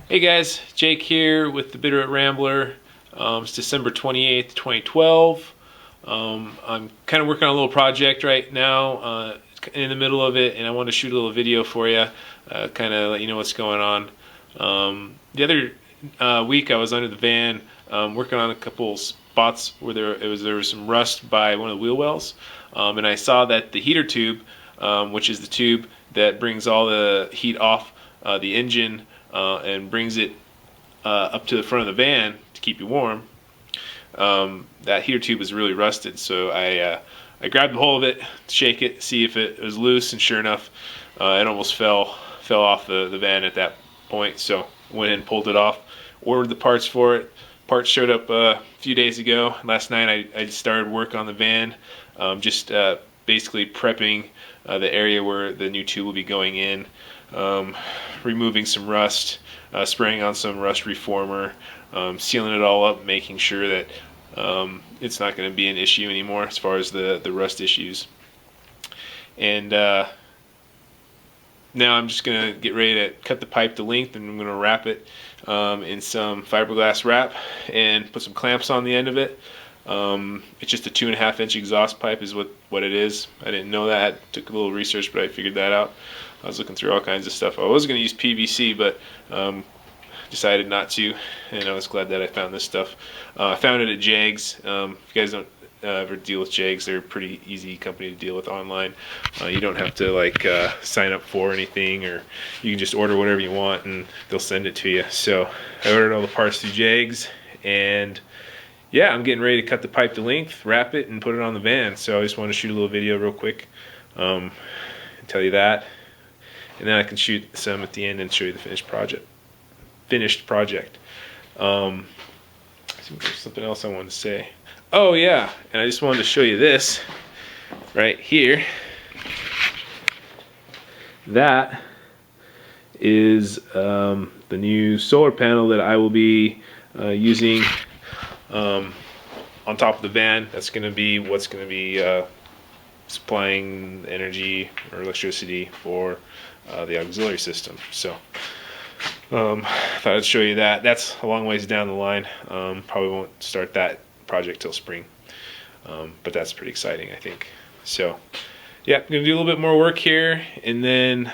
Hey guys, Jake here with the Bitterroot Rambler. It's December 28th, 2012. I'm kind of working on a little project right now, in the middle of it, and I wanted to shoot a little video for you, kind of let you know what's going on. The other week I was under the van working on a couple spots where there was some rust by one of the wheel wells, and I saw that the heater tube, which is the tube that brings all the heat off the engine and brings it up to the front of the van to keep you warm, that heater tube is really rusted. So I grabbed a hold of it, shake it, see if it was loose, and sure enough, it almost fell off the van at that point. So went in and pulled it off, ordered the parts for it. Parts showed up a few days ago. Last night I started work on the van, just basically prepping the area where the new tube will be going in, removing some rust, spraying on some rust reformer, sealing it all up, making sure that it's not going to be an issue anymore as far as the rust issues. And now I'm just going to get ready to cut the pipe to length, and I'm going to wrap it in some fiberglass wrap and put some clamps on the end of it. It's just a 2.5-inch exhaust pipe is what it is. I didn't know that. Took a little research, but I figured that out. I was looking through all kinds of stuff. I was going to use PVC, but decided not to, and I was glad that I found this stuff. I found it at Jags. If you guys don't ever deal with Jags, they're a pretty easy company to deal with online. You don't have to sign up for anything, or you can just order whatever you want and they'll send it to you. So I ordered all the parts through Jags, and yeah, I'm getting ready to cut the pipe to length, wrap it, and put it on the van. So I just want to shoot a little video real quick and tell you that, and then I can shoot some at the end and show you the finished project. There's something else I wanted to say. Oh yeah, and I just wanted to show you this right here. That is the new solar panel that I will be using on top of the van. That's going to be what's going to be supplying energy or electricity for the auxiliary system. So thought I'd show you that. That's a long ways down the line. Probably won't start that project till spring, but that's pretty exciting, I think. So yeah, I'm gonna do a little bit more work here, and then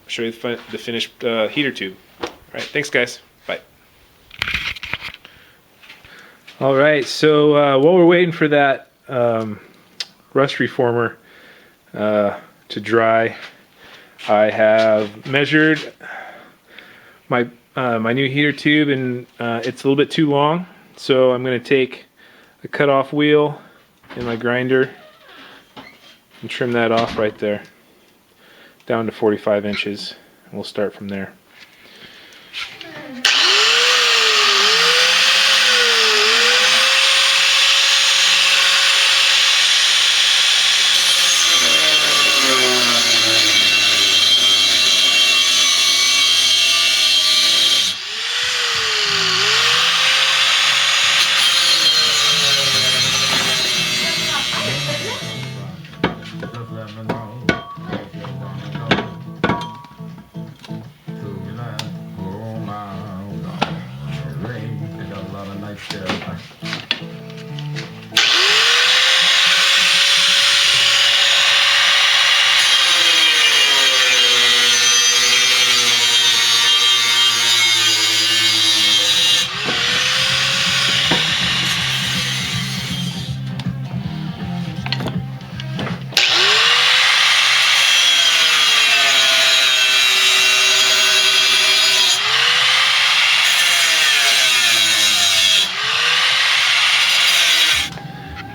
show you the finished heater tube. All right, thanks guys. Bye. All right, so while we're waiting for that rust reformer to dry, I have measured my new heater tube, and it's a little bit too long. So I'm going to take a cut-off wheel in my grinder and trim that off right there down to 45 inches. And we'll start from there.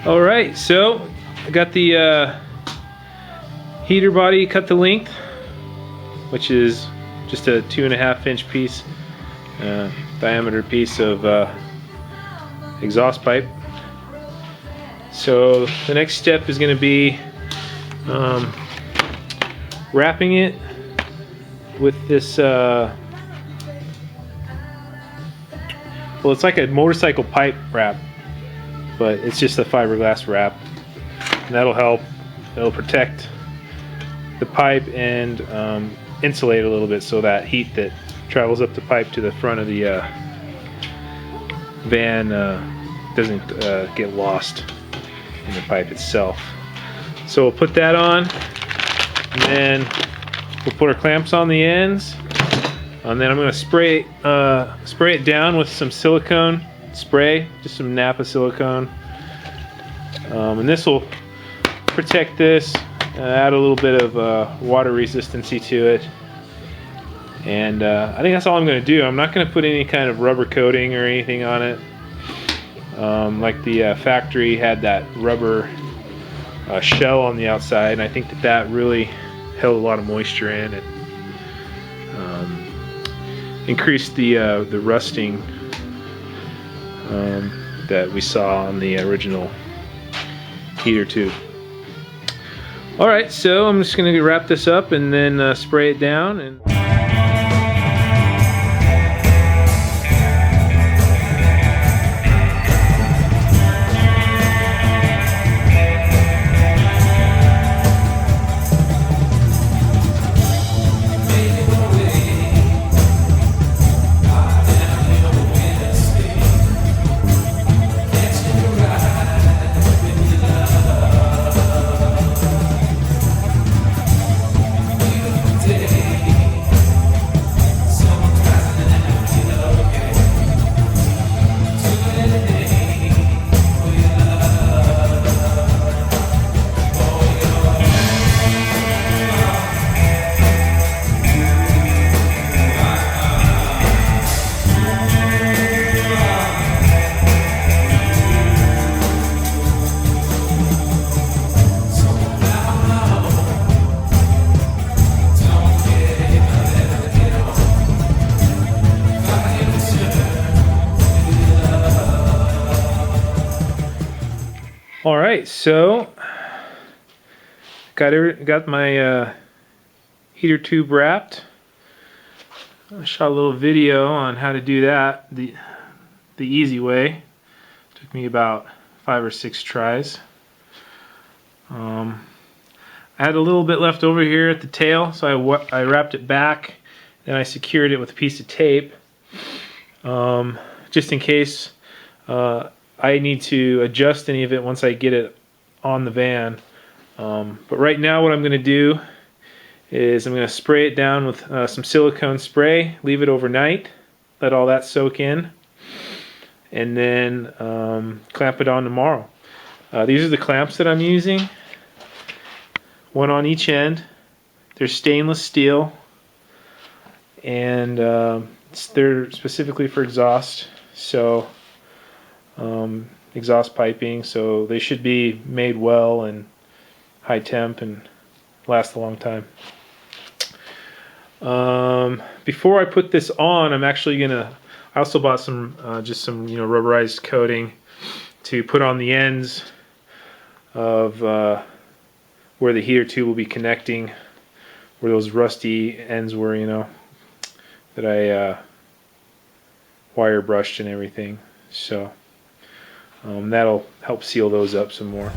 Alright, so I got the heater body cut to length, which is just a 2.5-inch piece, diameter piece of exhaust pipe. So the next step is going to be wrapping it with this, well, it's like a motorcycle pipe wrap. but it's just a fiberglass wrap, and that'll help. It'll protect the pipe and insulate a little bit, so that heat that travels up the pipe to the front of the van doesn't get lost in the pipe itself. So we'll put that on, and then we'll put our clamps on the ends, and then I'm going to spray it down with some silicone spray, just some Napa silicone, and this will protect this, add a little bit of water resistancy to it. And I think that's all I'm going to do. I'm not going to put any kind of rubber coating or anything on it. Like the factory had that rubber shell on the outside, and I think that really held a lot of moisture in and increased the rusting that we saw on the original heater tube. Alright, so I'm just going to wrap this up and then spray it down. And alright, so got my heater tube wrapped. I shot a little video on how to do that the easy way. Took me about 5 or 6 tries. I had a little bit left over here at the tail, so I wrapped it back, then I secured it with a piece of tape, just in case I need to adjust any of it once I get it on the van. But right now what I'm going to do is I'm going to spray it down with some silicone spray, leave it overnight, let all that soak in, and then clamp it on tomorrow. These are the clamps that I'm using, one on each end. They're stainless steel, and they're specifically for exhaust, so exhaust piping, so they should be made well and high temp and last a long time. Before I put this on, I'm actually gonna, I also bought some just some rubberized coating to put on the ends of where the heater tube will be connecting, where those rusty ends were, that I wire brushed and everything. So that'll help seal those up some more.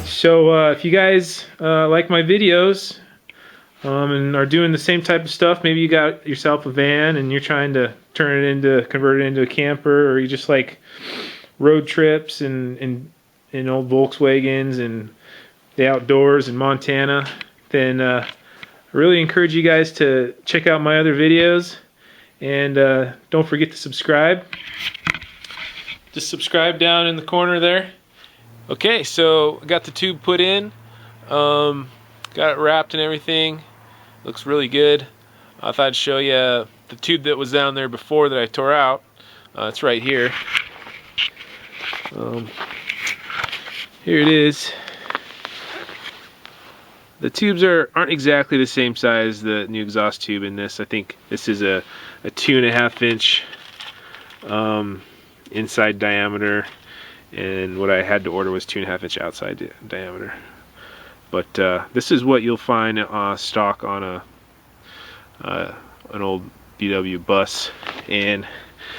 So if you guys like my videos and are doing the same type of stuff, maybe you got yourself a van and you're trying to convert it into a camper, or you just like road trips and old Volkswagens and the outdoors in Montana, then I really encourage you guys to check out my other videos, and don't forget to subscribe. Just subscribe down in the corner there. Okay, so I got the tube put in, got it wrapped and everything. Looks really good. I thought I'd show you the tube that was down there before that I tore out. It's right here. Here it is. The tubes aren't exactly the same size as the new exhaust tube in this. I think this is a 2.5 inch inside diameter, and what I had to order was 2.5 inch outside diameter. But this is what you'll find stock on an old VW bus, and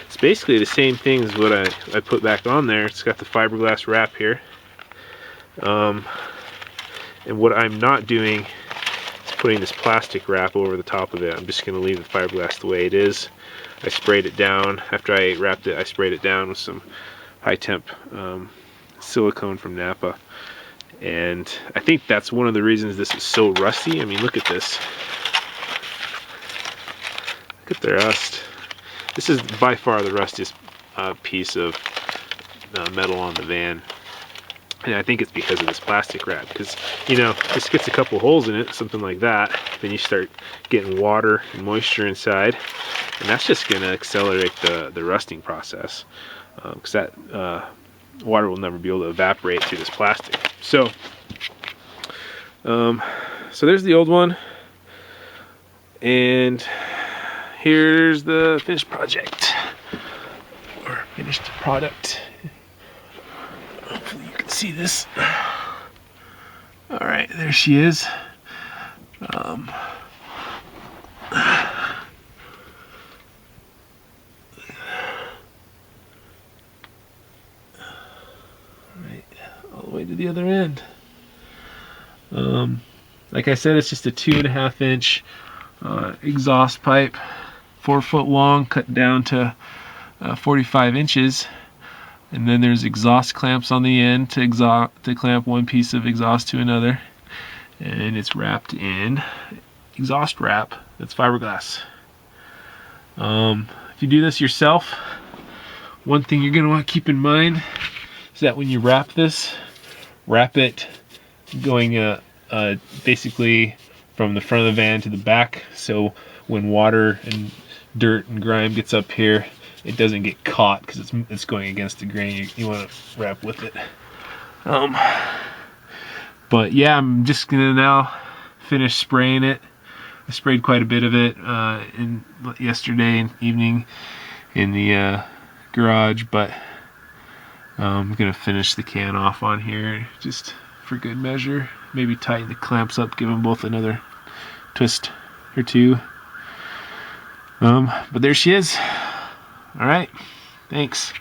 it's basically the same thing as what I put back on there. It's got the fiberglass wrap here, and what I'm not doing is putting this plastic wrap over the top of it. I'm just going to leave the fiberglass the way it is. I sprayed it down after I wrapped it. I sprayed it down with some high temp silicone from Napa, and I think that's one of the reasons this is so rusty. I mean, look at this. Look at the rust. This is by far the rustiest piece of metal on the van, and I think it's because of this plastic wrap. Because, you know, this gets a couple holes in it, something like that, then you start getting water and moisture inside, and that's just going to accelerate the rusting process, because that water will never be able to evaporate through this plastic. So so there's the old one, and here's the finished project, or finished product. Hopefully you can see this. All right, there she is. All the way to the other end. Like I said, it's just a 2.5 inch exhaust pipe, 4 foot long, cut down to 45 inches, and then there's exhaust clamps on the end to clamp one piece of exhaust to another, and it's wrapped in exhaust wrap that's fiberglass. If you do this yourself, one thing you're going to want to keep in mind is that when you wrap this, wrap it going basically from the front of the van to the back, so when water and dirt and grime gets up here, it doesn't get caught because it's going against the grain. You want to wrap with it. But yeah, I'm just gonna now finish spraying it. I sprayed quite a bit of it yesterday evening in the garage, but I'm gonna finish the can off on here just for good measure. Maybe tighten the clamps up, give them both another twist or two. But there she is. All right, thanks.